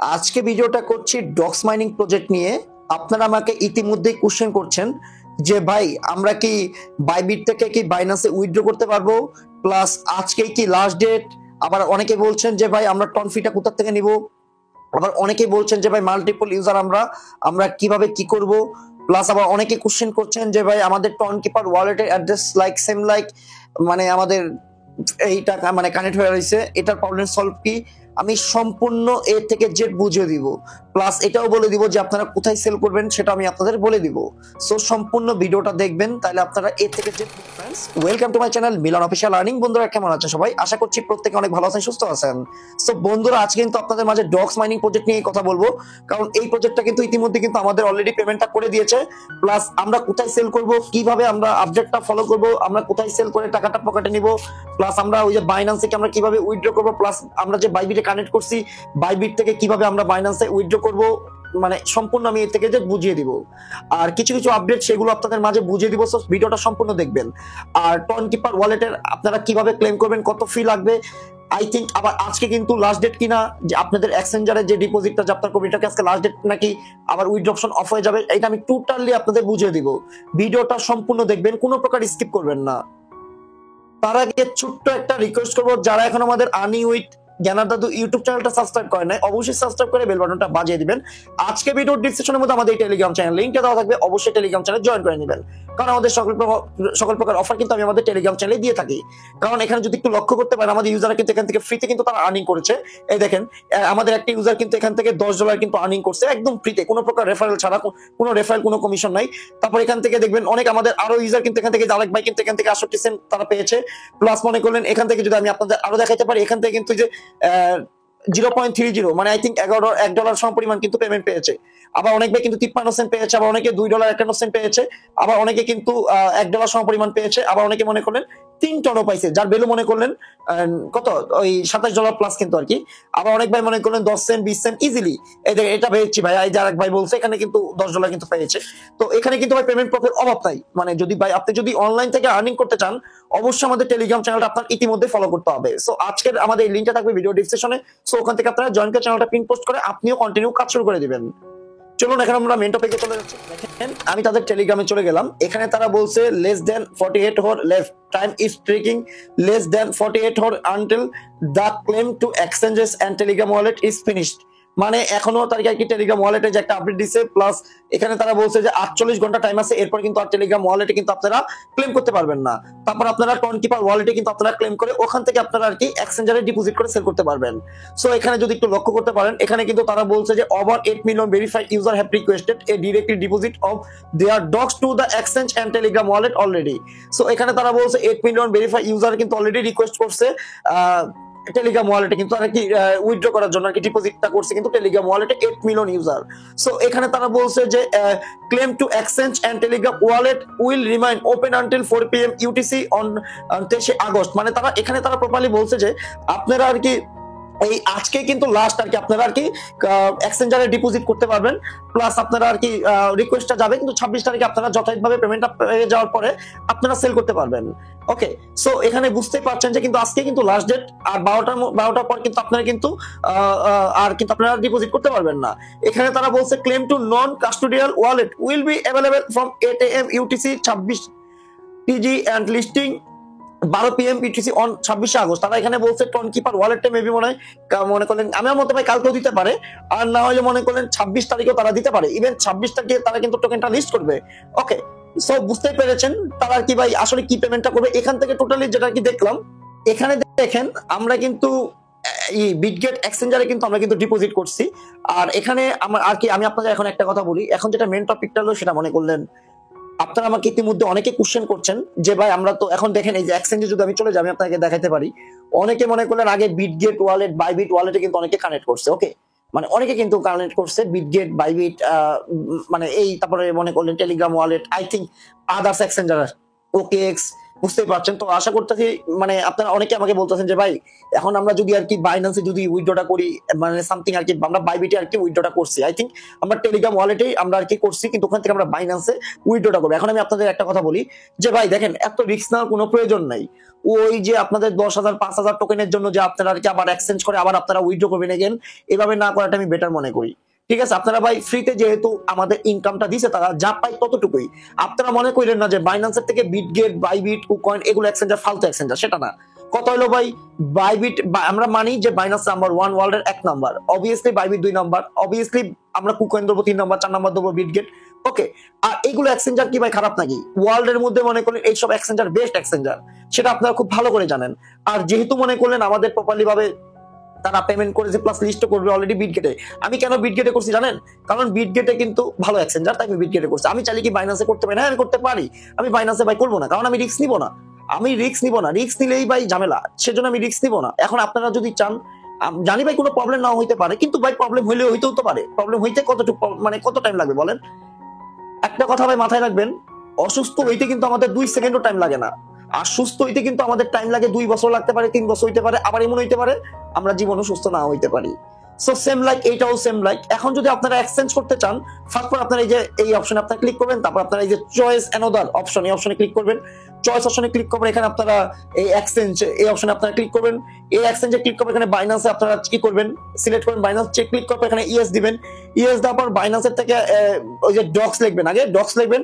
আজকে ভিডিওটা করছি ডক্স মাইনিং প্রজেক্ট নিয়ে। আপনারা আমাকে ইতিমধ্যেই কোশ্চেন করছেন যে ভাই আমরা কি বাইবিট থেকে কি বাইন্যান্সে উইথড্র করতে পারবো, প্লাস আজকেই কি লাস্ট ডেট। আবার অনেকে বলছেন যে ভাই আমরা টন ফিটা কোথা থেকে নিব। আবার অনেকেই বলছেন যে ভাই মাল্টিপল ইউজার আমরা আমরা কিভাবে কি করব। প্লাস আবার অনেকে কোশ্চেন করছেন যে ভাই আমাদের টন কিপার ওয়ালেটের অ্যাড্রেস লাইক সেম লাইক মানে আমাদের এই টাকা মানে কানেক্ট হয়ে রয়েছে, এটার প্রবলেম সলভ কি। আমি সম্পূর্ণ এ থেকে জেড বুঝিয়ে দিব, প্লাস এটাও বলে দিব যে আপনারা কোথায় সেল করবেন সেটা আমি আপনাদের বলে দিব। সো সম্পূর্ণ ভিডিওটা দেখবেন, তাহলে আপনারা এ থেকে Z. Friends, welcome to my channel Milan official earning. বন্ধুরা কেমন আছেন সবাই? আশা করছি প্রত্যেকে অনেক ভালো আছেন, সুস্থ আছেন। সো বন্ধুরা আজকে কিন্তু আপনাদের মাঝে ডক্স মাইনিং প্রজেক্ট নিয়ে কথা বলবো, কারণ এই প্রজেক্টটা কিন্তু ইতিমধ্যে কিন্তু আমাদের অলরেডি পেমেন্টটা করে দিয়েছে। প্লাস আমরা কোথায় সেল করব, কিভাবে আমরা আপডেটটা ফলো করব, আমরা কোথায় সেল করে টাকাটা পকেটে নিব, প্লাস আমরা ওই যে বাইন্যান্স থেকে আমরা কিভাবে উইথড্র করব, প্লাস আমরা যে বাইবিটে কানেক্ট করছি বাইবিট থেকে কিভাবে আমরা বাইন্যান্সে উইথড্র করব, মানে সম্পূর্ণ আমি এর থেকে যে বুঝিয়ে দিব। আর কিছু কিছু আপডেট সেগুলো আপনাদের মাঝে বুঝিয়ে দিব। সো ভিডিওটা সম্পূর্ণ দেখবেন। আর টন কিপার ওয়ালেটের আপনারা কিভাবে ক্লেম করবেন, কত ফি লাগবে, আই থিঙ্ক আবার আজকে কিন্তু লাস্ট ডেট কিনা, যে আপনাদের এক্সচেঞ্জারে যে ডিপোজিটটা যে আপনার কমিটাকে আজকে লাস্ট ডেট নাকি আবার উইথড্র অপশন অফ হয়ে যাবে, এটা আমি টোটালি আপনাদের বুঝিয়ে দিব। ভিডিওটা সম্পূর্ণ দেখবেন, কোনো প্রকার স্কিপ করবেন না। তার আগে ছোট্ট একটা রিকোয়েস্ট করবো, যারা এখন আমাদের আর্নিং উইথ জ্ঞানার দাদু ইউটিউব চ্যানেলটা সাবস্ক্রাইব করেন নাই, অবশ্যই সাবস্ক্রাইব করে বেল বাটনটা বাজিয়ে দিবেন। আজকে ভিডিওর ডিসক্রিপশনের মধ্যে আমাদের টেলিগ্রাম চ্যানেল লিংকটা দেওয়া থাকবে, অবশ্যই টেলিগ্রাম চ্যানেল জয়েন করে নেবেন, কারণ আমাদের সকল প্রকার অফার কিন্তু আমি আমাদের টেলিগ্রাম চ্যানেলে দিয়ে থাকি। কারণ এখানে যদি একটু লক্ষ্য করতে পারেন, আমাদের ইউজাররা কিন্তু এখান থেকে ফ্রিতে কিন্তু তারা আর্নিং করেছে। এই দেখেন, আমাদের একটা ইউজার কিন্তু এখান থেকে $10 কিন্তু আর্নিং করছে একদম ফ্রিতে, কোনো প্রকার রেফারেল ছাড়া, কোনো রেফারেল কোনো কমিশন নাই। তারপর এখান থেকে দেখবেন অনেক আমাদের আরো ইউজার কিন্তু এখান থেকে, আলেক ভাই কিন্তু এখান থেকে 68 সেন্ট তারা পেয়েছে। প্লাস মনে করলেন এখান থেকে যদি আমি আপনাদের আরো দেখাইতে পারি, এখান থেকে কিন্তু যে 0.30 মানে আই থিঙ্ক $1 সমপরিমাণ কিন্তু পেমেন্ট পেয়েছে। আবার অনেকে কিন্তু 53 সেন্ট পেয়েছে, আবার অনেকে $2.51 পেয়েছে, আবার অনেকে কিন্তু $1 সমপরিমাণ পেয়েছে, আবার অনেকে মনে করলেন 3 টনও পাইছে, যার ভ্যালু মনে করলেন কত, ওই $27 প্লাস কিন্তু আর কি। আবার অনেক ভাই মনে করলেন 10 সেন্ট 20 সেন্ট ইজিলি। এই দেখেন এটা পেয়েছি ভাই, এই যে আরেক ভাই বলছে এখানে কিন্তু $10 কিন্তু পেয়েছে। তো এখানে কিন্তু ভাই পেমেন্ট প্রফের অভাব নাই। মানে যদি ভাই আপনি যদি অনলাইন থেকে আর্নিং করতে চান, অবশ্যই আমাদের টেলিগ্রাম চ্যানেলটা আপনার ইতিমধ্যে ফলো করতে হবে। সো আজকের আমাদের এই লিংকটা থাকবে ভিডিও ডিসক্রিপশনে। সো ওখান থেকে আপনারা জয়েন করে চ্যানেলটা পিন পোস্ট করে আপনিও কন্টিনিউ কাজ শুরু করে দিবেন। চলুন এখন আমরা মেন টপিকে চলে যাচ্ছি। দেখেন আমি তাদের টেলিগ্রামে চলে গেলাম, এখানে তারা বলছে less than 48 hour left time is tracking, less than 48 hour until the claim to exchanges and Telegram wallet is finished. মানে এখনো তার কি টেলিগ্রাম ওয়ালেটে যে একটা আপডেট দিছে, প্লাস এখানে তারা বলছে যে 48 ঘন্টা টাইম আছে, এরপর কিন্তু আর টেলিগ্রাম ওয়ালেটে কিন্তু আপনারা ক্লেম করতে পারবেন না। তারপর আপনারা টন কিপার ওয়ালেটে কিন্তু আপনারা ক্লেম করে ওখান থেকে আপনারা আর কি এক্সচেঞ্জারে ডিপোজিট করে সেল করতে পারবেন। সো এখানে যদি একটু লক্ষ্য করতে পারেন, এখানে কিন্তু তারা বলছে যে over 8 million verified user have requested a directly deposit of their docs to the exchange and Telegram wallet already. So এখানে তারা বলছে 8 মিলিয়ন ভেরিফাইড ইউজার কিন্তু অলরেডি রিকোয়েস্ট করছে টেলিগ্রাম ওয়ালেটে কিন্তু আর কি উইথড্র করার জন্য আর কি ডিপোজিটটা করছে কিন্তু টেলিগ্রাম ওয়ালেটে 8 মিলিয়ন ইউজার। সো এখানে তারা বলছে যে claim to exchange and Telegram wallet will remain open until 4 PM UTC on 23 August. মানে তারা এখানে তারা প্রপারলি বলছে যে আপনারা আর কি এই আজকে কিন্তু লাস্ট আর কি আপনারা আর কি এক্সচেঞ্জারে ডিপোজিট করতে পারবেন, প্লাস আপনারা আর কি রিকোয়েস্টটা যাবে কিন্তু 26 তারিখে আপনারা যথাযথভাবে পেমেন্টটা পেয়ে যাওয়ার পরে আপনারা সেল করতে পারবেন। ওকে, সো এখানে বুঝতেই পারছেন যে কিন্তু আজকে কিন্তু লাস্ট ডেট, আর 12টার পর কিন্তু আপনারা কিন্তু আর কিন্তু আপনারা ডিপোজিট করতে পারবেন না। এখানে তারা বলছে claim to non custodial wallet will be available from 8 AM UTC 26 TG and listing 12 PM UTC on 26 August. তারা এখানে বলছে টন কিপার ওয়ালেটটা মেবি মনে করলেন আমার মতে ভাই কালকেও দিতে পারে, আর না হলে মনে করলেন 26 তারিখেও তারা দিতে পারে, ইভেন 26 তারিখে তারা কিন্তু টোকেনটা লিস্ট করবে। ওকে, সো বুঝতে পেরেছেন তারা কি ভাই আসলে কি পেমেন্টটা করবে। এখান থেকে টোটালি যেটা কি দেখলাম, এখানে দেখেন আমরা কিন্তু এই বিটগেট এক্সচেঞ্জারে কিন্তু আমরা কিন্তু ডিপোজিট করছি। আর এখানে আমার আর কি আমি আপনাদের এখন একটা কথা বলি, এখন যেটা মেন টপিকটা হলো সেটা মনে করলেন আপনারা আমাকে ইতিমধ্যে অনেকে কোশ্চেন করছেন যে ভাই আমরা তো এখন দেখেন এই যে এক্সচেঞ্জে যদি আমি চলে যাই আমি আপনাকে দেখাতে পারি, অনেকে মনে করলেন আগে বিটগেট ওয়ালেট বাইবিট ওয়ালেটে কিন্তু অনেকে কানেক্ট করছে। ওকে, মানে অনেকে কিন্তু কানেক্ট করছে বিটগেট বাইবিট মানে এই, তারপরে মনে করলেন Telegram wallet, I think others exchanger OKX বুঝতেই পারছেন। তো আশা করতেছি মানে আপনারা অনেকে আমাকে বলতেছেন যে ভাই এখন আমরা যদি আর কি বাইন্যান্সে যদি উইথড্রটা করি, মানে সামথিং আর কি আমরা বাইবিটে আর কি উইথড্রটা করছি, আই থিঙ্ক আমরা টেলিগ্রাম ওয়ালেটেই আমরা আর কি করছি, কিন্তু ওখান থেকে আমরা বাইন্যান্সে উইথড্রটা করবো। এখন আমি আপনাদের একটা কথা বলি যে ভাই দেখেন এত রিস্ক নেওয়ার কোনো প্রয়োজন নাই। ওই যে আপনাদের 10,000 5,000 টোকেনের জন্য যে আপনারা আর কি আবার এক্সচেঞ্জ করে আবার আপনারা উইথড্র করবেন এগেন, এভাবে না করাটা আমি বেটার মনে করি। ঠিক আছে, আপনারা ভাই ফ্রিতে যেহেতু আমাদের ইনকামটা দিছে, তারা যা পায় ততটুকুই। আপনারা মনে করেন না যে বাইন্যান্সের থেকে বিটগেট, বাইবিট, কুকয়েন এগুলো এক্সচেঞ্জার ফালতু এক্সচেঞ্জার, সেটা না। কথা হলো ভাই বাইবিট আমরা মানি যে বাইন্যান্স নাম্বার 1 ওয়ার্ল্ডের 1 number, obviously Bybit 2 number, obviously আমরা কুকয়েন দেবো 3 নাম্বার, 4 নাম্বার দেবো বিটগেট। ওকে, আর এইগুলো এক্সচেঞ্জার কি ভাই খারাপ নাকি? ওয়ার্ল্ডের মধ্যে মনে করেন এইসব এক্সচেঞ্জার বেস্ট এক্সচেঞ্জার, সেটা আপনারা খুব ভালো করে জানেন। আর যেহেতু মনে করলেন আমাদের প্রপারলি ভাবে তারা পেমেন্ট করেছে প্লাস লিস্ট করবে অলরেডি বিটগেটে। আমি কেন বিটগেটে করছি জানেন? কারণ বিটগেটে কিন্তু ভালো এক্সচেঞ্জার, তাই আমি বিটগেটে করছি। আমি চাইলে কি বাইন্যান্সে করতে পারি? হ্যাঁ আমি করতে পারি। আমি বাইন্যান্সে ভাই করবো না, কারণ আমি রিস্ক নিবো না। আমি রিস্ক নিবো না, রিস্ক নিলেই ভাই ঝামেলা, সেজন্য আমি রিস্ক নিবো না। এখন আপনারা যদি চান, জানি ভাই কোনো প্রবলেম নাও হইতে পারে, কিন্তু ভাই প্রবলেম হইলেও হইতেও তো পারে। প্রবলেম হইতে কতটুকু মানে কত টাইম লাগবে বলেন? একটা কথা ভাই মাথায় রাখবেন, অসুস্থ হইতে কিন্তু আমাদের 2 সেকেন্ডও টাইম লাগে না। আর সুস্থ হইতে কিন্তু আমাদের টাইম লাগে 2 বছর লাগতে পারে, 3 বছর হইতে পারে, আবার এমন হইতে পারে আমরা জীবনও সুস্থ না হইতে পারি। সো সেম লাইক এইটাও সেম লাইক। এখন যদি আপনারা এক্সচেঞ্জ করতে চান, ফার্স্ট পর আপনারা এই যে এই অপশনে আপনারা ক্লিক করবেন, তারপর আপনারা এই যে চয়েস অ্যানাদার অপশন, এই অপশনে ক্লিক করবেন। চয়েস অপশনে ক্লিক করবেন, এখানে আপনারা এই এক্সচেঞ্জ এই অপশনে আপনারা ক্লিক করবেন। এই এক্সচেঞ্জে ক্লিক করবেন, এখানে বাইন্যান্সে আপনারা কি করবেন, সিলেক্ট করবেন বাইন্যান্স, চেক ক্লিক করবেন, এখানে ইএস দিবেন। ইএস দেওয়ার পর বাইন্যান্সের থেকে ওই যে ডক্স লিখবেন, আগে ডক্স লিখবেন।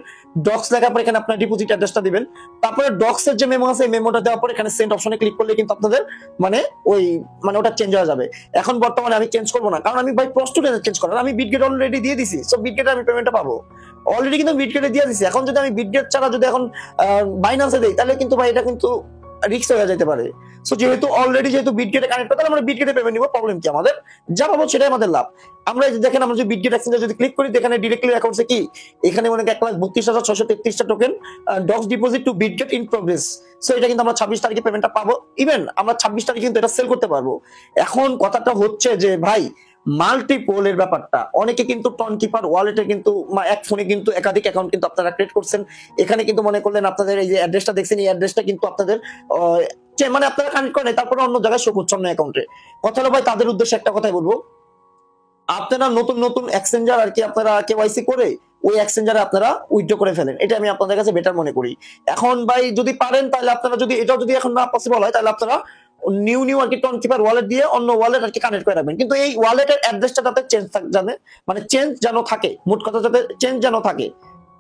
ডক্স লেখার পর এখানে আপনার ডিপোজিট অ্যাড্রেসটা দিবেন। তারপরে ডক্সের যে মেমো আছে, এই মেমোটা দেওয়ার পর এখানে সেন্ড অপশনে ক্লিক করলে কিন্তু আপনাদের মানে ওই মানে ওটা চেঞ্জ হয়ে যাবে। এখন বর্তমানে আমি চেঞ্জ করবো না, কারণ আমি ভাই প্রস্তুত চেঞ্জ করার, আমি বিটগেট অলরেডি দিয়ে দিছি। সো বিটগেটে আমি পেমেন্টটা পাবো অলরেডি, কিন্তু বিটগেটে দিয়ে দিছি। এখন যদি আমি বিটগেট ছাড়া যদি এখন বাইন্যান্সে দেই, তাহলে কিন্তু ভাই এটা কিন্তু রিস্ক হয়ে যেতে পারে। সো যেহেতু অলরেডি যেহেতু বিটগেটে কানেক্ট করে, তাহলে আমরা বিটগেটে পেমেন্ট নিব, প্রবলেম কি আমাদের? যা পাবো সেটাই আমাদের লাভ। আমরা দেখেন আমরা যদি বিটগেট এক্সচেঞ্জে যদি ক্লিক করি, এখানে ডিরেক্টলি অ্যাকাউন্টসে কি এখানে মনে 1,32,633টা token docs deposit to Bitget in progress. So এটা কিন্তু আমরা 26 তারিখে পেমেন্টটা পাবো। ইভেন আমরা 26 তারিখে কিন্তু এটা সেল করতে পারবো। এখন কথাটা হচ্ছে যে ভাই মাল্টিপোলের ব্যাপারটা, অনেকে কিন্তু টনকিপার ওয়ালেটে কিন্তু এক ফোনে কিন্তু একাধিক অ্যাকাউন্ট কিন্তু আপনারা ক্রিয়েট করছেন। এখানে কিন্তু মনে করলেন আপনাদের এই যে অ্যাড্রেসটা দেখছেন, এই অ্যাড্রেসটা কিন্তু আপনাদের মানে আপনারা কানেক্ট করেন, তারপরে অন্য জায়গায় শো করছেন অন্য অ্যাকাউন্টে। কথা হলো ভাই তাদের উদ্দেশ্যে একটা কথাই বলবো, আপনারা নতুন নতুন এক্সচেঞ্জার আর কি আপনারা কেওয়াইসি করে ওই এক্সচেঞ্জারে আপনারা উইথড্র করে ফেলেন, এটা আমি আপনাদের কাছে বেটার মনে করি। এখন ভাই যদি পারেন, তাহলে আপনারা যদি এটাও যদি এখন না পসিবল হয়, তাহলে আপনারা নিউ আর কি টনকিপার ওয়ালেট দিয়ে অন্য ওয়ালেট আর কি কানেক্ট করে রাখবেন, কিন্তু এই ওয়ালেটের অ্যাড্রেসটা যাতে চেঞ্জ জানে মানে চেঞ্জ যেন থাকে, মোট কথা যাতে চেঞ্জ যেন থাকে,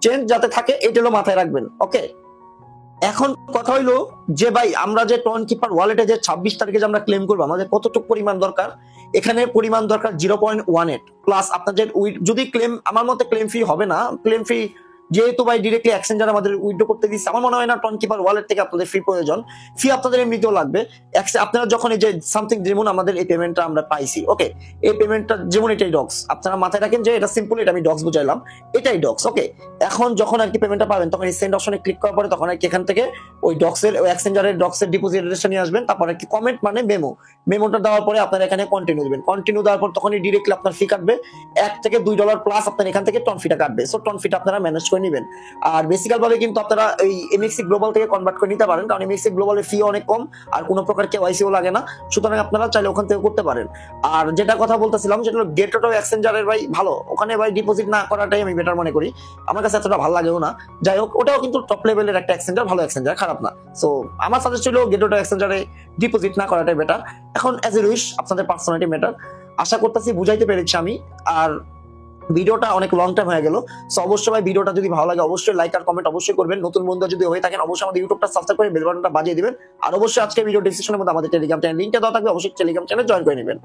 চেঞ্জ যাতে থাকে এটা হলো মাথায় রাখবেন। ওকে, এখন কথা হইলো যে ভাই আমরা যে টনকিপার ওয়ালেটে যে 26 তারিখে যে আমরা ক্লেম করবো, আমাদের কতটুকু পরিমাণ দরকার? এখানে পরিমাণ দরকার 0.18 প্লাস আপনাদের যদি ক্লেম, আমার মতে ক্লেম ফি হবে না। ক্লেম ফি যেহেতু ভাই ডিরেক্টলি এক্সচেঞ্জার আমাদের উইথড্র করতে দিচ্ছে, আমার মনে হয় না টনকিপার ওয়ালেট থেকে আপনাদের ফি প্রয়োজন। ফি আপনাদের এমনিতেও লাগবে। আপনারা যখন এই যে সামথিং যেমন আমাদের এই পেমেন্টটা আমরা পাইছি, ওকে, এই পেমেন্টটা যেমন এটাই ডক্স, আপনারা মাথায় রাখেন যে এটা সিম্পল, এটা আমি ডক্স বুঝাইলাম, এটাই ডক্স। ওকে, এখন যখন আর কি পেমেন্টটা পাবেন, তখন এই সেন্ড অপশনে ক্লিক করার পরে তখন আর কি এখান থেকে ওই ডক্সের ওই এক্সচেঞ্জারের ডক্সের ডিপোজিট অ্যাড্রেসটা নিয়ে আসবেন। তারপর আর কি কমেন্ট মানে মেমো, মেমোটা দেওয়ার পরে আপনারা এখানে কন্টিনিউ দিবেন। কন্টিনিউ দেওয়ার পর তখনই ডিরেক্টলি আপনার ফি কাটবে $1 থেকে $2 প্লাস আপনার এখান থেকে টন ফিটা কাটবে। সো টন ফিটা আপনারা ম্যানেজ করে নেবেন। আর বেসিক্যাল ভাবে কিন্তু আপনারা এই এমএক্সি গ্লোবাল থেকে কনভার্ট করে নিতে পারেন, কারণ এমএক্সি গ্লোবালের ফি অনেক কম আর কোনো প্রকার কেওয়াইসিও লাগে না। সুতরাং আপনারা চাইলে ওখান থেকে করতে পারেন। আর যেটা কথা বলতেছিলাম সেটা হলো গেটওয়ে এক্সচেঞ্জারের ভাই ভালো, ওখানে ভাই ডিপোজিট না করাটাই আমি বেটার মনে করি, আমার কাছে এতটা ভালো লাগেও না। যাই হোক, ওটাও কিন্তু টপ লেভেলের একটা এক্সচেঞ্জার, ভালো এক্সচেঞ্জার, খারাপ না। সো আমার সাজেস্ট ছিল গেটওয়ে এক্সচেঞ্জারে ডিপোজিট না করাটাই বেটার। এখন অ্যাজ এ উইশ, আপনাদের পার্সোনালিটি ম্যাটার। আশা করতেছি বুঝাইতে পেরেছি আমি। আর ভিডিওটা অনেক লং টাইম হয়ে গেল। সো অবশ্যই ভাই ভিডিওটা যদি ভালো লাগে অবশ্যই লাইক আর কমেন্ট অবশ্যই করবেন। নতুন বন্ধু যদি হয়ে থাকেন অবশ্যই আমাদের ইউটিউবটা সাবস্ক্রাইব করে বেল বাটনটা বাজিয়ে দিবেন। আর অবশ্যই আজকে ভিডিও ডেসক্রিপশনের মধ্যে আমাদের টেলিগ্রাম চ্যানেল লিংকটা দেওয়া থাকবে, অবশ্যই টেলিগ্রাম চ্যানেল জয়েন করে নেবেন।